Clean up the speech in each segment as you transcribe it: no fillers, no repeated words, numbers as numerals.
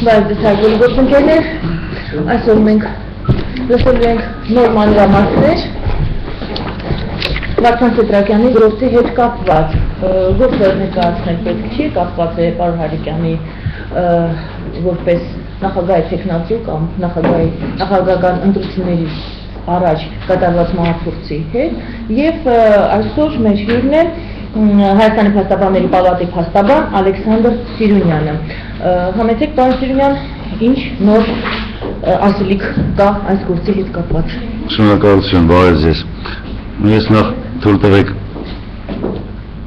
Բայց դեպի գործընկերներ, այսօր մենք լսել ենք նոր մանրամասներ Վարդան Սեդրակյանի գործի հետ կապված, գործը ներկայացնել պետք չի, կապված է Պարոն Հարիկյանի որպես նախագահի թեկնածու կամ նախագահական ընտրությունների առաջ կատարված մահացորդի հետ եւ այսօր մեր հյուրն է Հայաստանի փաստաբանների պալատի փաստաբան Ալեքսանդր Սիրունյանը։ Համեցեք, պարոն Սիրունյան, ինչ նոր ասելիք կա այս գործի հետ կապված։ Շնորհակալություն, բարև ձեզ։ Ես նախ թույլ տվեք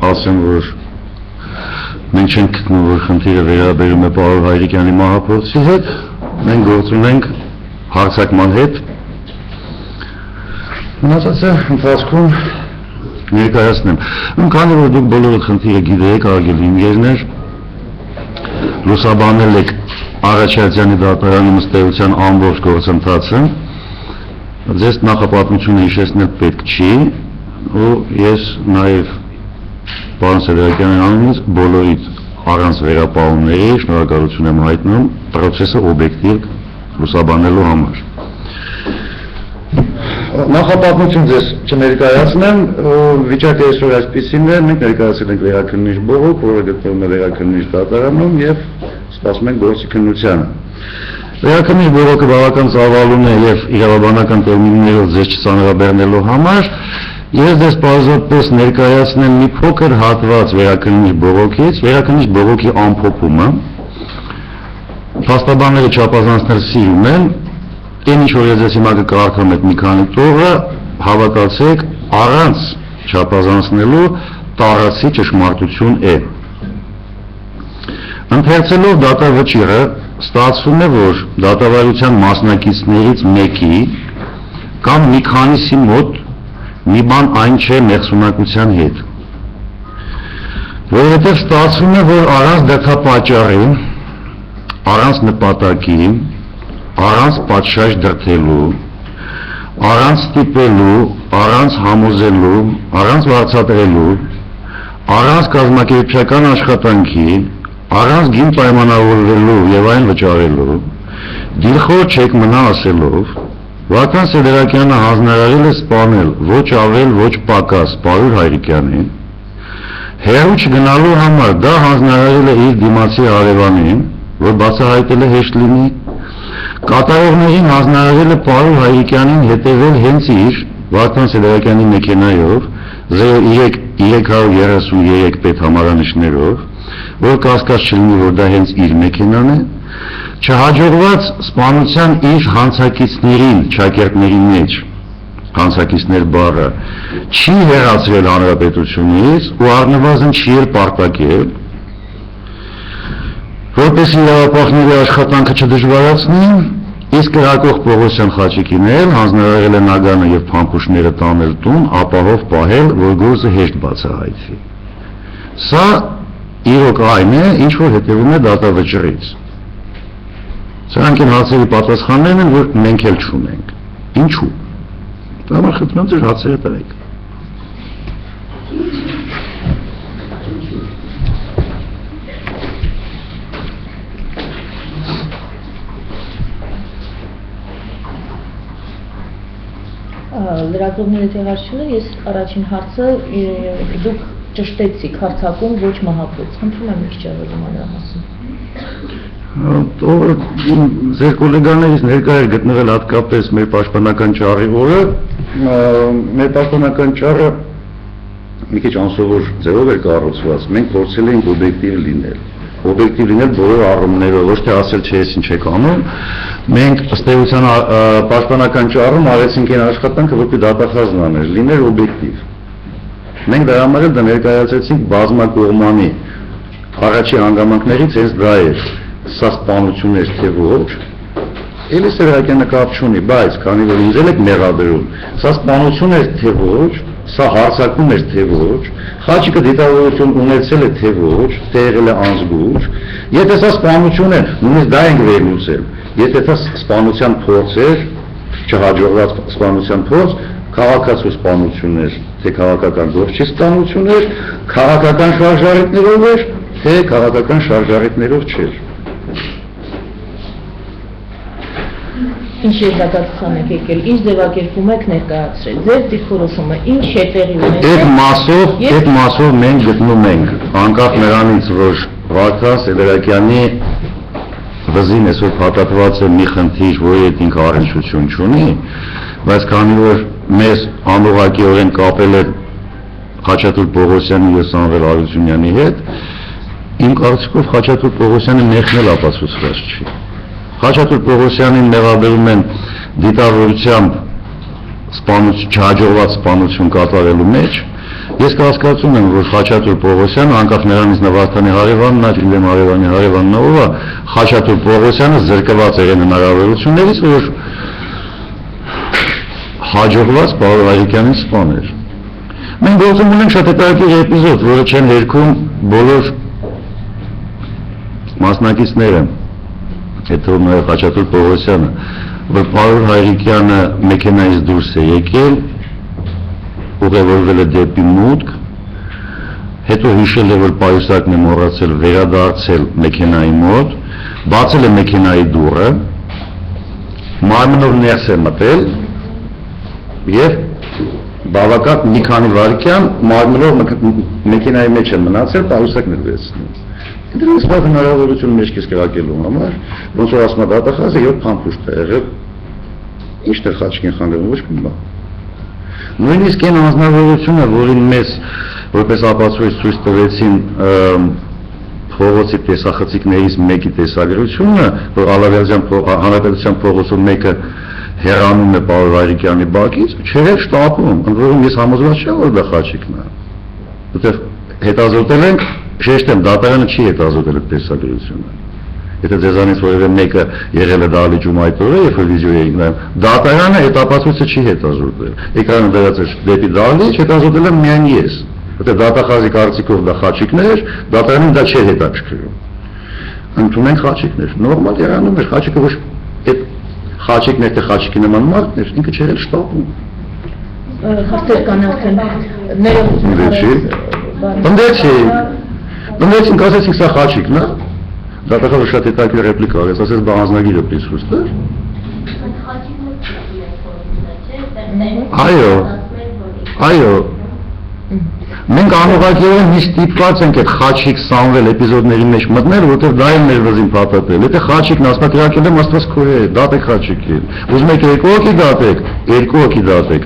ասեմ, որ մենք չենք գտնում, որ խնդիրը վերաբերում է պարոն Հայրիկյանի մահափորձի հետ, մենք գործ ունենք հարձակման հետ։ Մնացածը ընթացքում ներկայացնեմ։ Քանի որ դուք բոլորը խնդիրը գիտեք, արգելի ընկերներ, լուսաբանել եք Աղաջարյանի դատարանի ըստեյության ամբողջ գործընթացը, ձեզ նախապատմությունը հիշեցնել պետք չի, ու ես նաև պարոն Սեդրակյանի անունից բոլորիդ առանց վերապահումների շնորհակալություն եմ հայտնում պրոցեսը օբյեկտիվ լուսաբանելու համար։ Նախապատմություն ձեզ չներկայացնեմ, վիճակը այսօր այսպիսին է, մենք ներկայացել ենք վերաքննիչ բողոք, որը գտնվում է վերաքննիչ դատարանում եւ սպասում ենք գործի քննությանը։ Վերաքննիչ բողոքը բավական ծավալուն է եւ իրավաբանական տերմիններով ձեզ չծանրաբեռնելու համար ես ձեզ պարզապես ներկայացնեմ մի փոքր հատված վերաքննիչ բողոքից, վերաքննիչ բողոքի ամփոփումը։ Փաստաբանները չափազանցնել սիրում են, այն ինչ որ ես ձեզ հիմա կկարդամ այդ մի քանի տողը, հավատացեք, առանց չափազանցնելու տարածի ճշմարտություն է։ Ընթերցելով դատավճիռը ստացվում է, որ դատավարության մասնակիցներից մեկի կամ մի քանիսի մոտ մի բան այն չէ մեղսունակության հետ։ Որովհետև ստացվում է, որ առանց դրդապատճառի, առանց նպատակի, առանց պատշաճ դրդելու, առանց ստիպելու, առանց համոզելու, առանց վարձատրելու, առանց կազմակերպչական աշխատանքի, առանց գին պայմանավորվելու եւ այն վճարելու, դիլխոր չեք մնա ասելով, Վարդան Սեդրակյանը հանձնարարել է սպանել ոչ ավել, ոչ պակաս պարոն Հայրիկյանին, հեռու չգնալու համար դա հանձնարարել է իր դիմացի հարևանին, որ բացահայտել է հեշտ լինի, կատարողներին հանձնարարել է պարոն Հայրիկյանին հետևել հենց իր Վարդան Սեդրակյանի մեքենայով 0333 պետհամարանիշներով, որ կասկած չլինի, որ դա հենց իր մեքենան է, չհաջողված սպանության իր հանցակիցներին, ճակերտների մեջ, հանցակիցներ բառը, չի հեռացրել հանրապետությունից ու առնվազն չի էլ պարտակել, որպես իրավապահների աշխատանքը չդժվարացնի, իսկ կրակող Պողոսյան Խաչիկին էլ հանձնարարել է նագանը եւ փամփուշտները տանել տուն, ապահով պահել, որ գործը հեշտ բացահայտվի։ Սա իրոք այն է, ինչ որ հետևում է դատավճռից։ Սրանք են հարցերի պատասխաններն են, որ մենք էլ չունենք։ Ինչու՞։ Դա համար խնդրում եմ ձեր հարցերը տվեք։ Լրագրողները տեղաշ չունեն, ես առաջին հարցը դուք ճշտեցիք հարցակում ոչ մահապոց։ Խնդրում եմ մի քիչ ավելի մանրամասն։ Ձեր գոլեգաներից ներկա էր գտնվել հատկապես մեր պաշտպանական ճառի օրը, մեր պաշտպանական ճառը մի քիչ անսովոր ձևով էր կառուցված, մենք փորձել էինք օբյեկտիվ լինել բոլոր առումներով, ոչ թե ասել չէ ես ինչ եք անում, մենք ըստ էության պաշտպանական ճառում արեցինք այն աշխատանքը, որպեսզի դատախազն աներ, լիներ օբյեկտիվ։ Մենք դրա համար էլ դա ներկայացրեցինք բազմակողմանի առաջի հանգամանքներից հենց դա էր, սա սպանություն էր թե ոչ, էլի Սեդրակյանը կապ չունի, բայց քանի որ ինձ էլ եք մեղադրում, սա սպանություն էր թե ոչ, սա հարձակում էր թե ոչ, Խաչիկը դիտավորություն ունեցել է թե ոչ, թե եղել է անզգույշ, եթե սա սպանություն է, նույնիսկ դա ենք վերլուծել, եթե դա սպանության փորձ էր, չհաջողված սպանության փորձ, քաղաքացու սպանություն էր, թե քաղաքական գործչի սպանություն էր, քաղաքական շարժարիքներով էր, թե քաղաքական շարժառիթներով չէր։ Ինչ եզրակացության եք եկել, ինչ ձևակերպում եք ներկայացրել, ձեր դիրքորոշումը ինչ է տեղի ունեցել։ Այդ մասով մենք գտնում ենք, անկախ նրանից, որ Վարդան Սեդրակյանի վզին այսօր փաթաթված է մի խնդիր, որի հետ ինքը առնչություն չունի, բայց քանի որ մեզ անուղղակիորեն կապել է Խաչատուր Պողոսյանի եւ Սամվել Արությունյանի հետ, իմ կարծիքով Խաչատուր Պողոսյանը ներքնել ապացուցված չի։ Խաչատուր Պողոսյանին մեղադրում են դիտավորությամբ չհաջողված սպանություն կատարելու մեջ։ Ես կհասկացում եմ, որ Խաչատուր Պողոսյանը, անկախ նրանից նա Վարդանի հարևանն է, Իլեմ Հարևանի հարևանն ով է, Խաչատուր Պողոսյանը զրկված է այն հնարավորություններից, որ հաջողված Պավոլ Հայրիկյանին սպաներ։ Մենք գործում ունենք շատ հետաքրքիր էպիզոդ, որը չեն երգում բոլոր մասնակիցները, հետո նաև Խաչատուր Պողոսյանը, որ Պավոլ Հայրիկյանը մեքենայից դուրս է եկել, ուղևորվել է դեպի մուտք, հետո հիշել է, որ պայուսակն է մոռացել, վերադարձել մեքենայի մոտ, բացել է մեքենայի դուռը, մարմնով ներս է մտել եւ բավական մի քանի վայրկյան մարմնով մեքենայի մեջ է մնացել, պայուսակն է վերցնում։ Դրանից բաղ հնարավորություն մեջքից կրակելու համար, ոնց որ ասում է դատախազը 7 փամփուշտ է եղել, ի՞նչն է խաչքին խանգարում, ոչ մի բան։ Նույնիսկ այն անձնավորությունը, որին մեզ որպես ապացույց ցույց տվեցին փողոցի տեսախցիկներից մեկի տեսագրությունը, որ Հանրապետության փողոցում մեկը հեռանում է Պավոլ Հայրիկյանի բակից, չէր շտապում, ընդ որում ես համոզված չեմ, որ դա խաչիկն է։ Որտեղ հետազոտել ենք, շեշտեմ, դատարանը չի հետազոտել այդ տեսագրությունը։ Եթե ձեզանից որևէ մեկը եղել է դահլիճում այդ օրը, երբ որ վիդեո էինք նայում, դատարանը այդ ապացույցը չի հետազոտել։ Էկրանը դրած է դեպի դահլիճ, հետազոտել եմ միայն ես։ Որտեղ դատախազի կարծիքով դա խաչիկներ, դատարանին դա չէր հետաքրքրում։ Ընդունենք խաչիկներ, նորմալ եղանում էր, խաչիկը ոչ այդ խաչիկներ, թե խաչիկի նման մարդներ, ինքը չէր էլ շտապում։ Հարցեր կան արդեն Բնդեցին, ասեցինք սա խաչիկն է, դատախազը շատ հետաքրքիր ռեպլիկա արեց, ասեց բա անձնագիրը պրիսուս տար։ Այո, մենք անուղղակիորեն միշտ ստիպված ենք այդ խաչիկ Սամվել էպիզոդների մեջ մտնել, որովհետև դա է մեր վզին փաթաթել։ Եթե խաչիկն ասնակրակել եմ, աստված քո է, դատեք խաչիկին։ Ուզում եք 2 հոգի դատեք, 2 հոգի դատեք։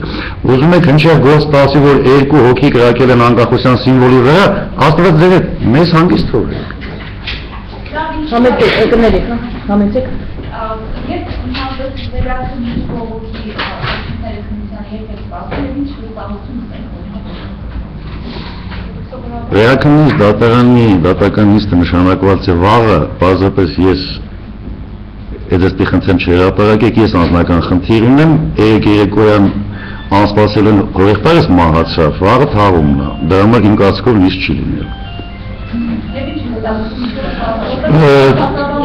Ուզում եք հնչեղ գործ տասի, որ 2 հոգի կրակել են անկախության սիմվոլի վրա, աստված ձեր հետ մեզ հանգիստ թողեք։ Համեցեք, կներեք, համեցեք։ Ես ընդհանրապես վերացնում փողոցի ակտիվները քննության հետ սպասել եմ ինչ լուսավորություն ունենք։ Վերաքննիչ դատական նիստը նշանակված է վաղը, պարզապես ես այդստի խնդրեմ չհրապարակեք, ես անձնական խնդիր ունեմ, երեկոյան անսպասելն հորեղբայրս մահացավ, վաղը թաղումն է, դրա համար իմ կարծիքով նիստ չի լինել։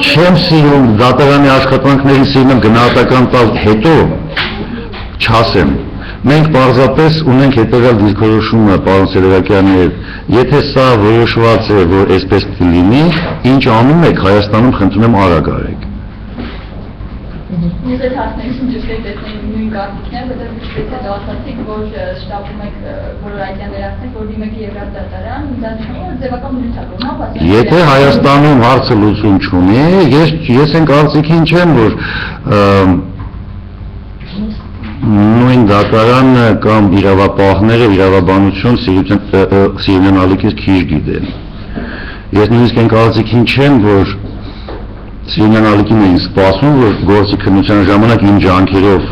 Չեմ սիրում դատարանի աշխատանքների սիրում եմ գնահատական տալ հետո չասեմ։ Մենք պարզապես ունենք հետևյալ դիրքորոշումը պարոն Սեդրակյանի հետ, եթե սա որոշված է, որ այսպես լինի, ինչ անում եք Հայաստանում, խնդրում եմ արագ արեք։ Ես այդ հարցերին ճշգրիտ տեսնեմ նույն կարծիքն է, որտեղ եթե դասացիք, որ շտապում եք բոլոր այդյան վերացնեք, որ դիմեք Եվրոպա դատարան, դա նշանակում է ձևական նյութակում, հա, Եթե Հայաստանում հարցը լուծում չունի, ես այն կարծիքին չեմ, որ նույն դատարանը կամ իրավապահները, իրավաբանություն Սիրունյան Ալիքից քիչ գիտեն։ Ես նույնիսկ այն կարծիքին չեմ, որ Սիրունյան Ալիքին էին սպասում, որ գործի քննության ժամանակ իմ ջանքերով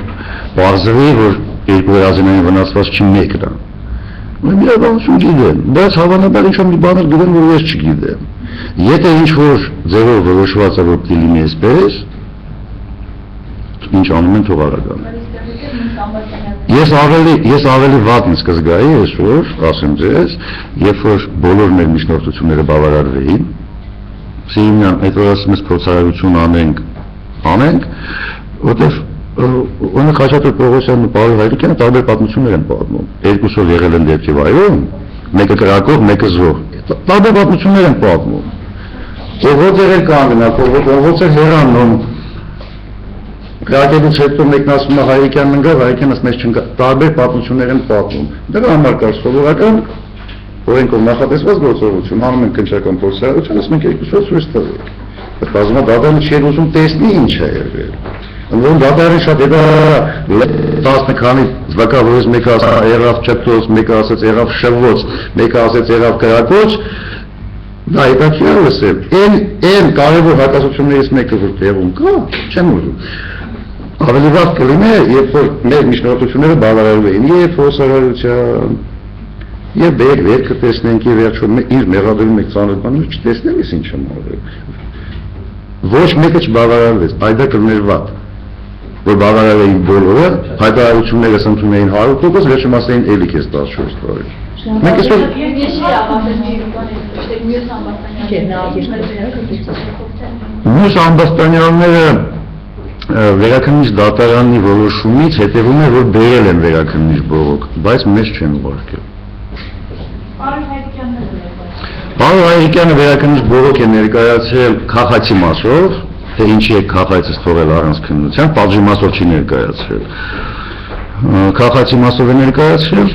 պարզվի, որ 2 հրազենային վնասված չի մեկն է։ Մենք իրավաբանություն գիտեն, բայց հավանաբար ինչ-որ մի բաներ գիտեն, որ ես չգիտեմ։ Եթե ինչ-որ ձևով որոշված է, որ պիտի լինի այսպես, ինչ անում են թող արագ անեն։ Ես ավելի վատ ինձ կզգայի այսօր, ասեմ ձեզ, երբ որ բոլոր մեր միջնորդությունները բավարարվեին, Սիրունյան, այդ որ ասում ես փորձարարություն անենք, որտեղ օրինակ Խաչատուր Պողոսյանն ու Պավոլ Հայրիկյանը տարբեր պատմություններ են պատմում։ Երկուսով եղել են դեպքի վայրում, մեկը կրակող, մեկը զոհ։ Տարբեր պատմություններ են պատմում։ ով եղել կանգնակ, ով է հեռանում, Գրակելուց հետո մեկն ասում է Հայրիկյանն ընկավ, Հայրիկյանն ասում է չընկավ, տարբեր պատմություններ են պատմում։ Դրա համար կար սովորական օրենքով նախատեսված գործողություն, անում ենք քննչական փորձառություն, ասում ենք երկուսով ցույց տվեք։ Բազմա դատարանը չի ուզում տեսնի ինչ է եղել։ Ըմբոն դատարանը շատ հետո 10 քանի զվակավորից մեկը ասա եղավ ճտոց, մեկը ասաց եղավ շվոց, մեկը ասաց եղավ կրակոց։ Դա հետաքրքիր է լսել։ Այն կարևոր հակասություններից մեկը որ տեղում կա, չեմ ուզում։ Ավելի վաղ կլինի, երբ որ մեր միջնորդությունները բավարարում էին եւ փոսարարության, եւ վերքը տեսնենք եւ վերջում իր մեղադրում եք ծանոթ բաներ չտեսնեմ ես ինչ եմ արել։ Ոչ մեկը չբավարարվեց, այդա կլներ վատ, որ բավարարեին բոլորը, հայտարարությունները սնուցում էին 100%, վերջում ասեին էլի քեզ 14 տարի։ Մենք այսօր մյուս ամբաստանյանները վերաքննիչ դատարանի որոշումից հետևում է, որ բերել են վերաքննիչ բողոք, բայց մեզ չեն ուղարկել։ Պարոն Հայրիկյանը վերաքննիչ բողոք է ներկայացրել քաղաքացի մասով, թե ինչի է քաղաքացից թողել առանց քննության, պատժի մասով չի ներկայացրել։ Քաղաքացի մասով է ներկայացրել,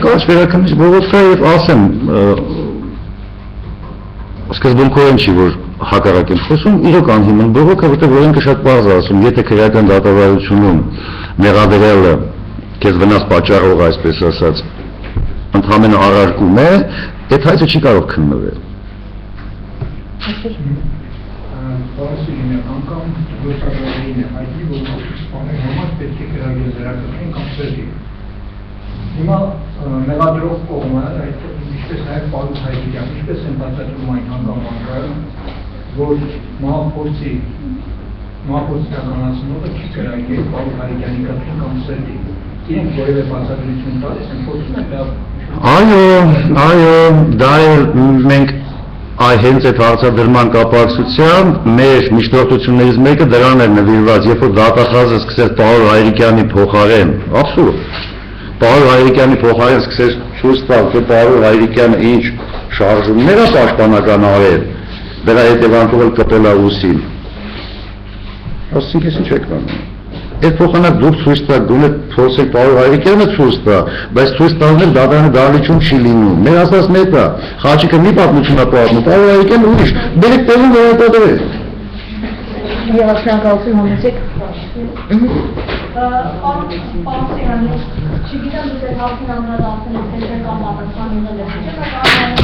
կաց վերաքննիչ բողոք կա եւ ասեմ, սկզբունքորեն չի, որ հակառակ են խոսում, իրոք անհիմն բողոք է, որտեղ օրենքը շատ պարզ է ասում, եթե քրեական դատավարությունում մեղադրելը քեզ վնաս պատճառող, այսպես ասած, ընդհանրապես առարկում է, այդ հայցը չի կարող քննվել։ Պարասիրին անգամ գործարարին է հայտնի, որ սպաների համար պետք է գրագել վերակրկին կամ սրտի։ Հիմա մեղադրող կողմը, ինչպես նաև պարոն Հայրիկյան, ինչպես են բացատրում այն հանգամանքը, որ մահափորձի իրականացնողը չի գրագել պարոն Հայրիկյանի կրկին կամ սրտի։ Իրենք որևէ բացատրություն տալիս են փորձում են Այո, դա էլ մենք հենց այդ հարցադրման կապակցությամբ մեր միջնորդություններից մեկը դրան էր նվիրված, երբ որ դատախազը սկսեց պարոն Հայրիկյանի փոխարեն, աբսուրդ, պարոն Հայրիկյանի փոխարեն սկսեց ցույց տալ, թե պարոն Հայրիկյանը ինչ շարժումներ է պաշտպանական արել, դրա հետևանքով էլ կպել է ուսին։ Ասենք ես ինչ եք անում։ Այդ փոխանակ դուք ցույց տաք, գոնե փորձեք պարոն Հայրիկյանը ցույց տա, բայց ցույց տալն էլ դատարանի դահլիճում չի լինում։ Մեր ասած մեկը, Խաչիկը մի պատմություն է պատմում, պարոն Հայրիկյանը ուրիշ, բերեք տեղում վերադադրեք։ Եվ շնորհակալություն ունեցեք։ Պարոն Սիրանի, չգիտեմ դուք այդ հարցին անդրադարձել եք, թե կամ պատասխան եղել եք, չէ՞,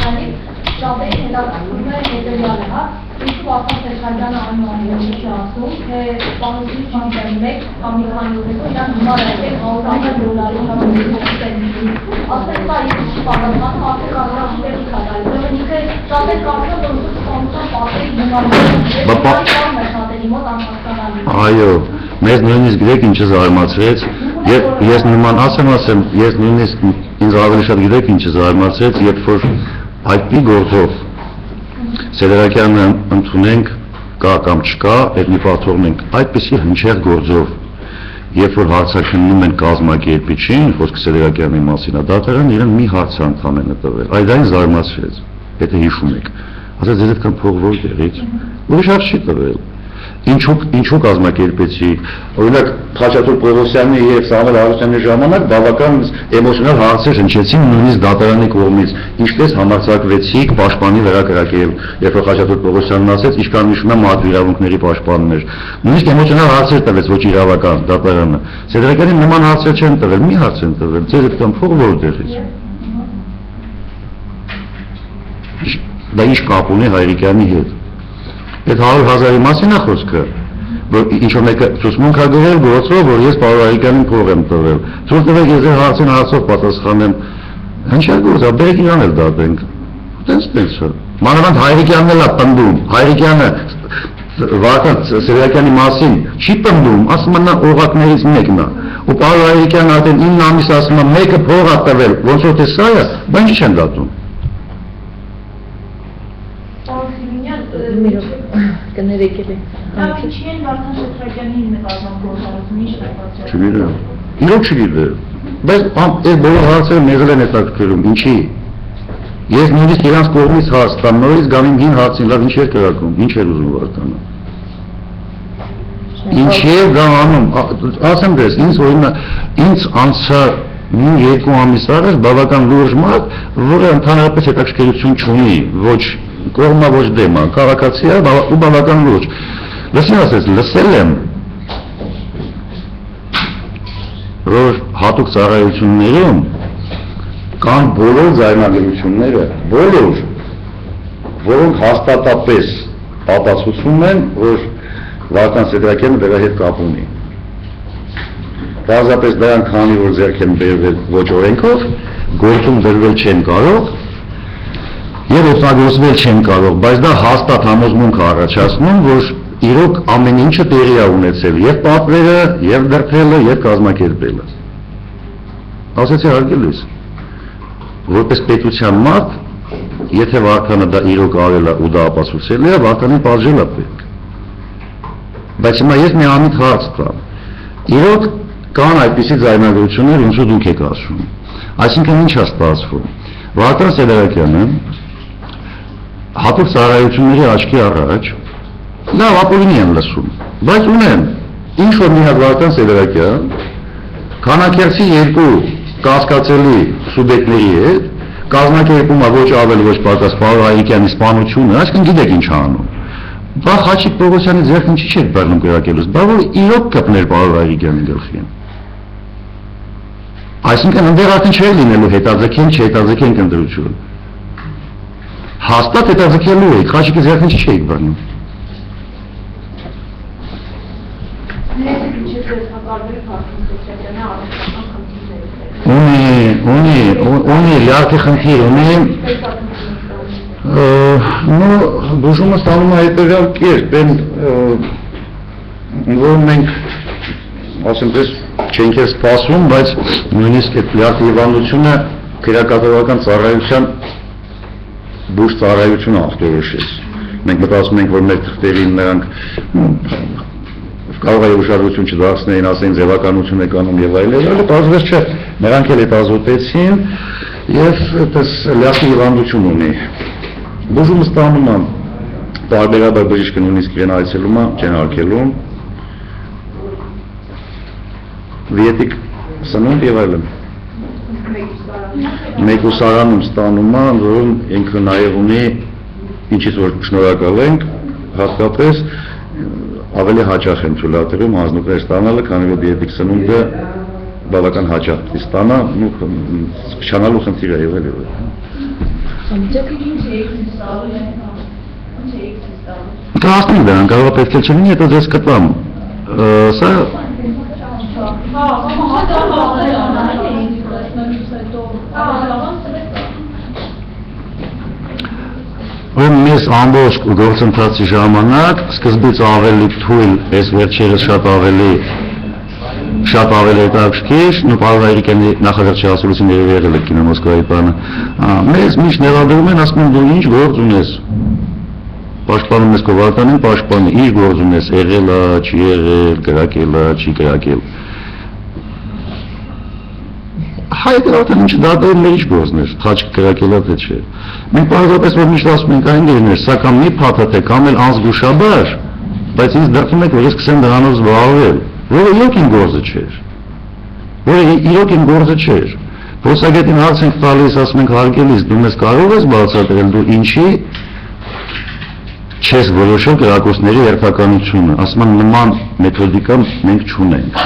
բայց շատերի հետաքրքրում է հետևյալը, հա, ինչու ասած Սերժանը այնուամենայնիվ չի ասում, թե պանոցի չանցել մեկ կամ մի քանի օր հետո իրան հիմար եկել $100,000 կամ ասել կա եթե չի պատասխանում, ասել կարող է շտերի կատարել, ուրեմն ինքը շատեր կարծում որ սպանության պատերի գնալու շատերի մոտ անհասկանալի։ Այո, մեզ նույնիսկ գիտեք ինչը զարմացրեց, ես նման ասեմ, ես նույնիսկ ինձ ավելի շատ գիտեք ինչը զարմացրեց, երբ որ այդպի գործով Սեդրակյանը ընդունենք կա կամ չկա, այդ մի պատվողն ենք, այդպիսի հնչեղ գործով, երբ որ հարցաքննում են կազմակերպիչին, խոսքը Սեդրակյանի մասին է, դատարան իրեն մի հարց ընդամենը տվել, այդ այն զարմացրեց, եթե հիշում եք, ասաց ձեզ այդքան փող որտեղից, ուրիշ հարց չի տվել, ինչու կազմակերպեցիք, օրինակ Խաչատուր Պողոսյանի եւ Սամվել Հարությունյանի ժամանակ բավական էմոցիոնալ հարցեր հնչեցին նույնիսկ դատարանի կողմից, ինչպես համարձակվեցիք պաշտպանի վրա կրակել, երբ որ Խաչատուր Պողոսյանն ասեց, ինչքան հիշում եմ մարդու իրավունքների պաշտպանն էր, նույնիսկ էմոցիոնալ հարցեր տվեց ոչ իրավական դատարանը, Սեդրակյանին նման հարցեր չեն տվել, մի հարց են տվել, ձեր այդքան փող որտեղից։ Դա ինչ կապ ունի Հայրիկյանի հետ։ Այդ 100,000-ի մասին է խոսքը, որ ինչ-որ մեկը ցուցմունք է գրել գործով, որ ես պարոն Հայրիկյանին փող եմ տվել։ Ցույց տվեք ես ձեր հարցին հարցով պատասխանեմ։ Հնչյալ գործ է, բերեք իրան էլ դատենք։ Տենց է։ Մանավանդ Հայրիկյանն էլ է պնդում, Հայրիկյանը Վարդան Սերյակյանի մասին չի պնդում, ասում է նա օղակներից մեկն է։ Ու պարոն Հայրիկյանը արդեն 9 ամիս ասում է մեկը փող է տվել, ոնց որ թե սա է, բայց ինչ չեն դատում։ Կներեք էլի։ Լավ, ինչի են Վարդան Սեդրակյանի նկատմամբ գործառույթը ինչ նկատմամբ։ Չգիտեմ։ Իրոք չգիտեմ։ Բայց այդ բոլոր հարցերը մեզ էլ են հետաքրքրում, ինչի։ Ես նույնիսկ իրանց կողմից հարց տամ, նորից գամ իմ հին հարցին, լավ ինչ էր կրակում, ինչ էր ուզում Վարդանը։ Ինչ էր դա անում, ասեմ դες, ինձ անցա մի երկու ամիս առաջ բավական լուրջ մարդ, որը ընդհանրապես հետաքրքրություն չունի, ոչ կողմա, ոչ դեմա, քաղաքացի է ու բավական լուրջ։ Լսին ասես, լսել եմ, որ հատուկ ծառայություններում կան բոլոր ձայնագրությունները, բոլոր, որոնք հաստատապես ապացուցում են, որ Վարդան Սեդրակյանը դրա հետ կապ ունի։ Պարզապես դրանք քանի որ ձեռք են բերվել ոչ օրենքով, գործում դրվել չեն կարող եւ օգտագործվել չեն կարող, բայց դա հաստատ համոզմունք է առաջացնում, որ իրոք ամեն ինչը տեղի է ունեցել, եւ պատվերը, եւ դրդելը, եւ կազմակերպելը։ Ասեցի հարգելիս, որպես պետության մարդ, եթե Վարդանը դա իրոք արել է ու դա ապացուցել է, Վարդանին պատժել է պետք։ Բայց հիմա ես մի ամիտ հարց տամ։ Իրոք կան այդպիսի ձայնագրություններ, ինչու դուք եք ասում։ Այսինքն ինչ է ստացվում։ Վարդան Սեդրակյանը հատուկ ծառայությունների աչքի առաջ լավ ապօրինի են լսում, բայց ունեն ինչ որ մի հատ Վարդան Սեդրակյան քանակերտի երկու կասկածելի սուբյեկտների հետ կազմակերպում է ոչ ավել ոչ պակաս Պարոն Հայրիկյանի սպանությունը, այսինքն գիտեք ինչ անում։ Բա Խաչիկ Պողոսյանի ձեռքին չի չեք բռնում կրակելուց, բա որ իրոք կպներ Պարոն Հայրիկյանի գլխին։ Այսինքն ընդդեմ արդեն չէ լինելու հետաձգենք, չհետաձգենք ընտրություն։ Հաստատ հետաձգելու եք, Խաչիկի ձեռքին չի չեք բռնում։ Ունի, լյարդի խնդիր ունի, բուժումը ստանում է հետևյալ կերպ, որ մենք, ասեմ պես, չենք է սպասում, բայց նույնիսկ այդ լյարդի հիվանդությունը քրեակատարողական ծառայության բուժ ծառայությունը ախտորոշեց։ Մենք մտածում ենք, որ մեր թղթերին նրանք կարող է ուշադրություն չդարձնեին, ասեն ձևականություն եք անում եւ այլն, պարզվեց չէ, նրանք էլ հետազոտեցին եւ այդպես լյարդի հիվանդություն ունի։ Բուժումը ստանում է տարբերաբար բժիշկը նույնիսկ իրեն այցելում է, չեն հարկելում, դիետիկ սնունդ եւ այլն։ Մեկ ուսարանում ստանում է, որում ինքը նաեւ ունի, ինչից որ շնորհակալ ենք, հատկապես ավելի հաճախ են թույլատրում հանձնուկներ ստանալը, քանի որ դիետիկ սնունդը բավական հաճախ ստանա, չանալու խնդիր է եղել եւ այլն։ Կհասնի դրան, կարող է պետք է չլինի, հետո ձեզ կտամ, սա Մեզ ամբողջ գործընթացի ժամանակ սկզբից ավելի թույլ, այս վերջերս շատ ավելի հետաքրքիր, Պարոն Հայրիկյանի նախագահի ասուլիսիները եղել եք կինոմոսկվայի բանը, մեզ միշտ ներադրում են, ասում են դու ինչ գործ ունես, պաշտպանում ես քո Վարդանին, պաշտպանի, ինչ գործ ունես, եղել է, չի եղել, կրակել է, չի կրակել։ Հայտը արդեն ինչ դատել մեր ինչ գործն էր, խաչք կրակելա թե չէ։ Մենք պարզապես որ միշտ ասում ենք այն դերներ, սա կամ մի փաթաթ է, կամ էլ անզգուշաբար, բայց ինձ դրվում է, որ ես սկսեմ դրանով զբաղվել, որը իրոք իմ գործը չէր։ Փոսագետին հարց ենք տալիս, ասում ենք հարգելիս, դու մեզ կարող ես բացատրել, դու ինչի չես որոշել կրակոցների հերթականությունը, ասում են նման մեթոդիկա մենք չունենք։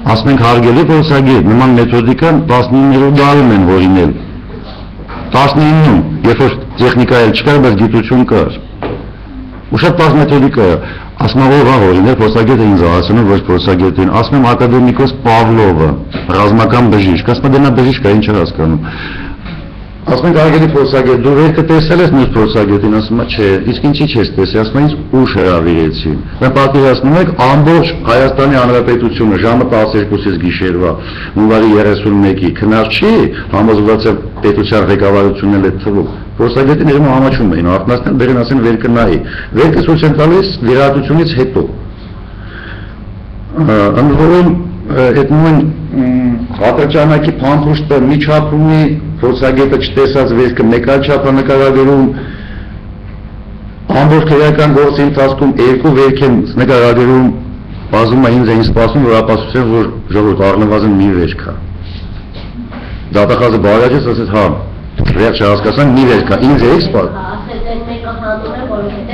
Ասում ենք հարգելի փոսագետ, նման մեթոդիկան 19-րդ դարում են հորինել։ 19-ում, երբ որ տեխնիկա էլ չկար, բայց գիտություն կար։ Ու շատ բարձ մեթոդիկա է։ Ասում եմ ով հորինել, փոսագետը ինձ ասում ոչ փոսագետին, ասում եմ ակադեմիկոս Պավլովը, ռազմական բժիշկ, ասում եմ դե նա բժիշկ է, ինչ է հասկանում։ Ասում ենք հարգելի փոսագետ, դու վերքը տեսել ես մյուս փոսագետին, ասում եմ չէ, իսկ ինչի չես տեսել, ասում եմ ինձ ուշ հրավիրեցին։ Մենք պատկերացնում ենք ամբողջ Հայաստանի Հանրապետությունը ժամը 12-ից գիշերվա հունվարի 31-ի քնած չի, համոզված եմ պետության ղեկավարությունն էլ է թվում։ Փոսագետին իրեն համաչում էին, արտնասեն բերեն ասեն վերքը նայի։ Վերքը ցույց են տալիս վիրահատությունից հետո։ Ընդ որում այդ նույն ատրճանակի փամփուշտը միջապ ունի փորձագետը չտեսած վերքը մեկ այլ չափ է նկարագրում, ամբողջ քրեական գործի ընթացքում երկու վերք են նկարագրում, բազում է ինձ էին սպասում, որ ապացուցեն, որ ժողովուրդ առնվազն մի վերք է։ Դատախազը բարյաճեց, ասեց հա, վերջ հասկացանք մի վերք է, ինձ էիք սպասում։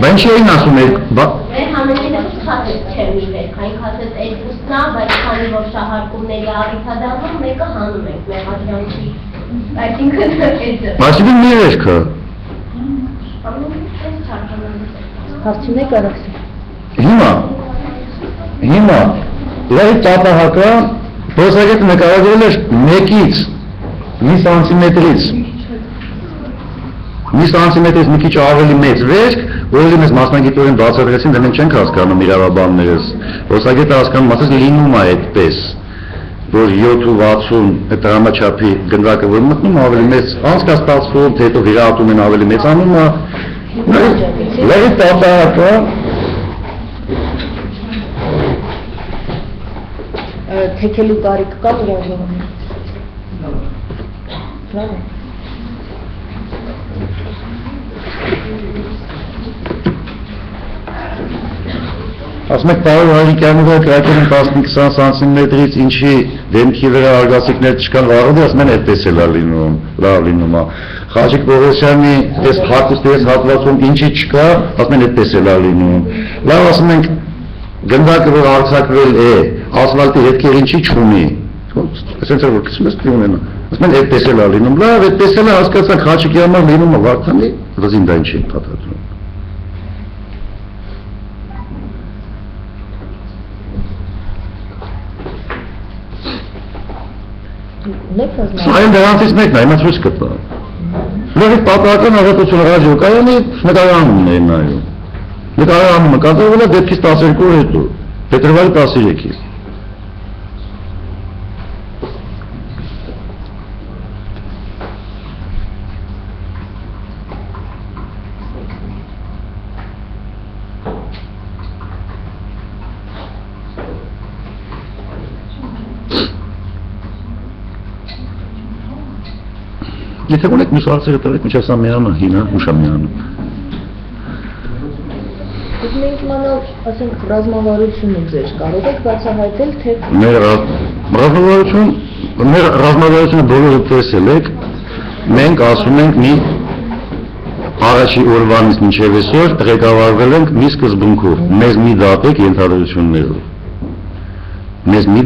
Բա ինչ էին ասում եք։ Մեր համենայնիվ խաթեց չէ մի վերք, այնք ասեց այդ ուստնա, բայց քանի որ շահարկումների առիթադառնում, մեկը հանում ենք մեղադրանքի, այսինքն այդ։ Այսինքն մի վերք է։ Հարցնեք արաքսի։ Հիմա, լավ տապահական, փորձագետը նկարագրել էր մեկից, մի սանտիմետրից մի քիչ ավելի մեծ վերք, որը մեզ մասնագիտորեն բացատրեցին, դա մենք չենք հասկանում իրավաբաններս, փորձագետը հասկանում, ասես լինում է այդպես, որ 7.60 դրամաչափի գնդակը որ մտնում ավելի մեծ անցկացվում, թե հետո վիրահատում են ավելի մեծանում է, լավ տապահական, թեքելու կարիք կա իրավաբան։ Լավ է։ Ասում եք Պարոն Հարիկյանը որ կրակել են 15-20 սանտիմետրից ինչի դեմքի վրա արգասիքներ չկան վառոդի, ասում են այդպես էլ է լինում, լավ լինում է։ Խաչիկ Պողոսյանի այս հակուստի հատվածում ինչի չկա, ասում են այդպես էլ է լինում։ Լավ ասում ենք գնդակը որ արձակվել է, ասֆալտի հետքեր ինչի չունի։ Այսինքն որ քիչ մեծ ունենա։ Ասում են այդպես էլ է լինում, լավ, այդպես էլ է հասկացանք Խաչիկի համար լինում է Վարդանի, դզին դա ինչի փաթաթում։ Այն դրանցից մեկն է, հիմա ցույց կտա։ Լավ պատահական ազատություն ռադիոկայանի նկարահանումն է նայում։ Նկարահանումը կատարվել է դեպքից 12 օր հետո, փետրվարի 13-ից։ Եթե ունեք մյուս հարցերը տվեք, մինչև սա միանը, հինը, ուշամյանը։ Իսկ մենք մանալ, ասենք, ռազմավարությունը ձեր կարող եք բացահայտել, թե… Մեր ռազմավարությունը բոլորը տեսել եք, մենք ասում ենք մի առաջի օրվանից մինչև այսօր ղեկավարվել ենք մի սկզբունքով, մեզ մի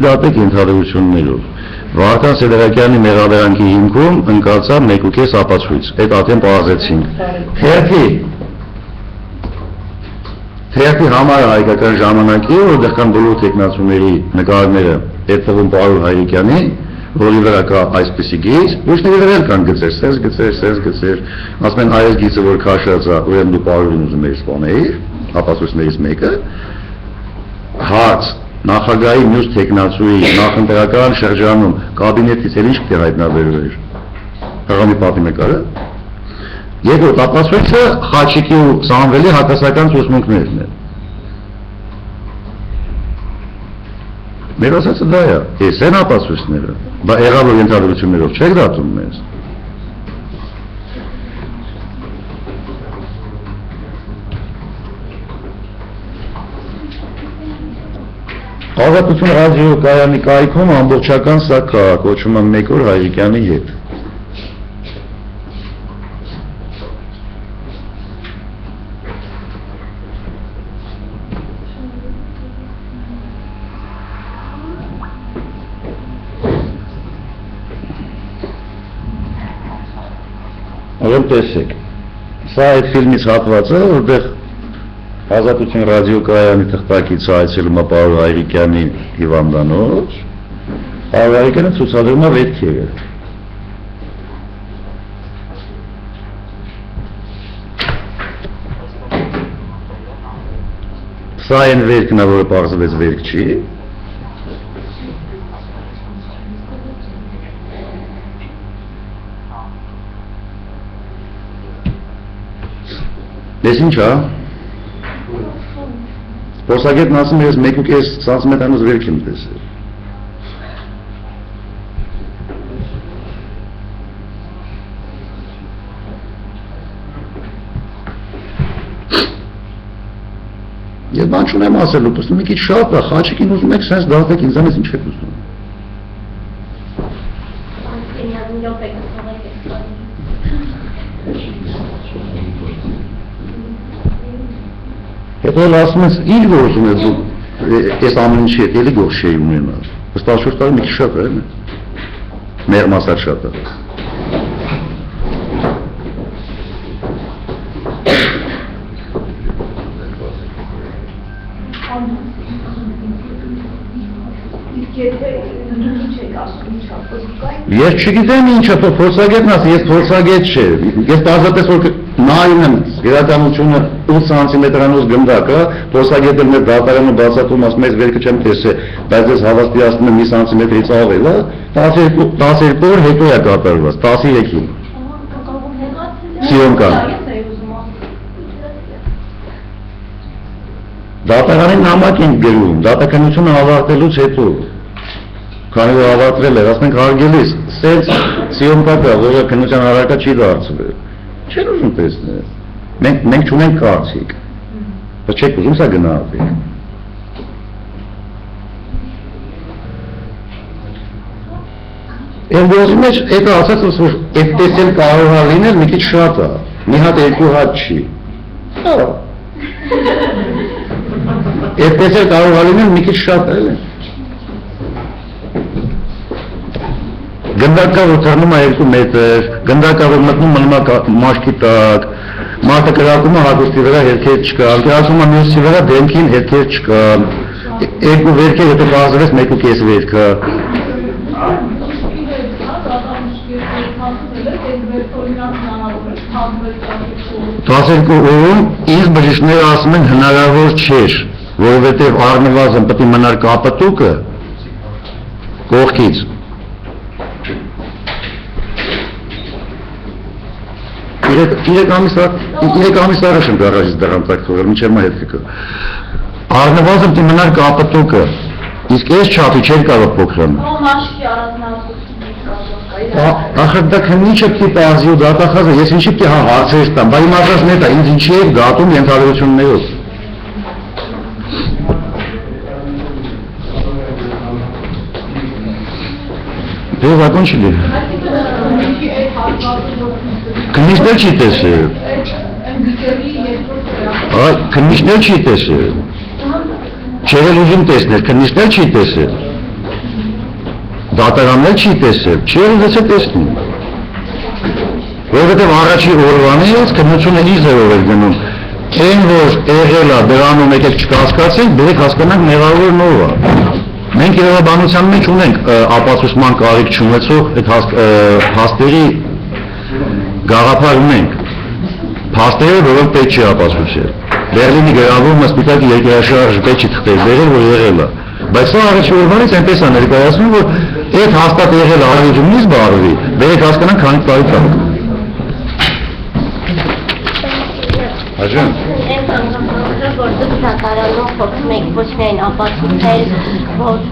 դատեք ենթադրություններով։ Վարդան Սեդրակյանի մեղադրանքի հիմքում ընկածա 1.5 ապացույց, այդ ատեն պարզեցինք։ Թերթի համար հայկական ժամանակի, որտեղ կան բոլոր տեխնացուների նկարները, այդ թվում Պարոն Հարիկյանի, որի վրա կա այսպիսի գիծ, ուրիշների վրա կան գծեր, սենց գծեր, ասում են այս գիծը որ քաշած է, ուրեմն դու Պարոնին ուզում ես սպանել, ապացույցներից մեկը, հարց նախագահի մյուս տեխնացուի նախընտրական շրջանում կաբինետից էլ ինչ պետք է հայտնաբերվեր, հղամի պատի նկարը, երկրորդ ապացույցը Խաչիկի ու Սամվելի հակասական ցուցմունքներն են։ Մեր ասածը դա է, այս են ապացույցները, բա եղավ որ ենթադրություններով չեք դատում մեզ։ Ազատություն ռադիոկայանի կայքում ամբողջական սա կա, կոչվում է մեկ օր Հայրիկյանի հետ։ Ուրեմն տեսեք, սա այդ ֆիլմից հատվածը, որտեղ Ազատություն ռադիոկայանի թղթակից այցելում է Պարոն Հայրիկյանի հիվանդանոց, Պարոն Հայրիկյանը ցուցադրում է վերքերը։ Սա այն վերքն է, որը պարզվեց վերք չի։ Ես ինչ է։ Փորձագետն ասում է, ես 1.5 սանտիմետրանոց վերք եմ տեսել։ Ես բան չունեմ ասելու, պստում մի քիչ շատ է, խաչիկին ուզում եք սենց դատեք, ինձանից ինչ եք ուզում։ Հետո էլ ասում ես, ինչ գործում ես դու, ես ամեն ինչի հետ էլի գործ չէի ունենալ, ըստ 14 տարի մի քիչ շատ է, մեղմ ասած շատ է։ Ես չգիտեմ ինչա, փորձագետն ասի, ես փորձագետ չէ, ես պարզապես որ նայում եմ իրականությունը 8 սանտիմետրանոց գնդակ, փորձագետը մեր դատարանը բացատրում ասում ես վերքը չեմ տեսել, բայց ես հավաստիացնում եմ մի սանտիմետրից ավել, 12 օր հետո է կատարված, 13-ին։ Սիոնկան։ Դատարանին նամակ ենք գրում, դատականությունը ավարտելուց հետո, քանի որ ավարտվել էր, ասենք հարգելիս, սենց սիոնկա կա, որը քննության առարկա չի դարձվել, չեն ուզում տեսնել, մենք չունենք կարծիք, բայց չեք ուզում սա գնահատել։ Են ոզի մեջ էդ ասած, որ այդպես էլ կարող է լինել մի քիչ շատ է, մի հատ երկու հատ չի։ Այդպես էլ կարող է լինել մի քիչ շատ է, Գնդակը որ թռնում է 2 մետր, գնդակը որ մտնում մաշկի տակ, մարդը կրակում է հագուստի վրա հետքեր չկա, ասում է մյուսի վրա դեմքին հետքեր չկա, 2 վերքեր հետո կազվես 1.5 վերքը։ 12 օրում ինձ բժիշկները ասում են հնարավոր չէր, որովհետև առնվազն պետք է մնար կապտուկը կողքից։ 3 ամիս առաջ եմ գարաժից դրան տակ թողել, մինչև մա հետ կգա։ Առնվազն պետք է մնար կապտուկը, իսկ այս չափի չէր կարող փոքրանալ։ Մաշկի առանձնահատկությունից Ախր դա քննիչը պիտի պարզի ու դատախազը, ես ինչի պիտի հարցեր տամ, բա իմ ասած նետ է, ինձ ինչի եք դատում ենթադրություններով։ Դե վակոն չի դի։ Քննիչներ չի տեսել։ Քննիչներ չի տեսել։ Չէր էլ ուզում տեսնել, քննիչներ չի տեսել։ Դատարաններ չի տեսել, չի ուզեցել տեսնում։ Որովհետև առաջի օրվանից քննությունը իզերով էր գնում։ Այն որ եղել է դրանում եկեք չկասկածենք, դրեք հասկանանք մեղավորն ով է։ Մենք իրավաբանության մեջ ունենք ապացուցման կարիք չունեցող այդ փաստերի գաղափար ունենք։ Փաստերը, որոնք պետք չի ապացուցել։ Բերլինի գրավորումը սպիտակի երկրաշարժ պետք չի թղթել, դերել որ եղել է։ Բայց սա առաջի օրվանից այնպես է ներկայացնում, որ այդ հաստատ եղել է հարյուջումից բարվի, դերեք հասկանանք քանի տարի տակ։ Աջան։ Այն անգամ որ դուք դատարանում փոխում եք ոչ միայն ապացուցել, որ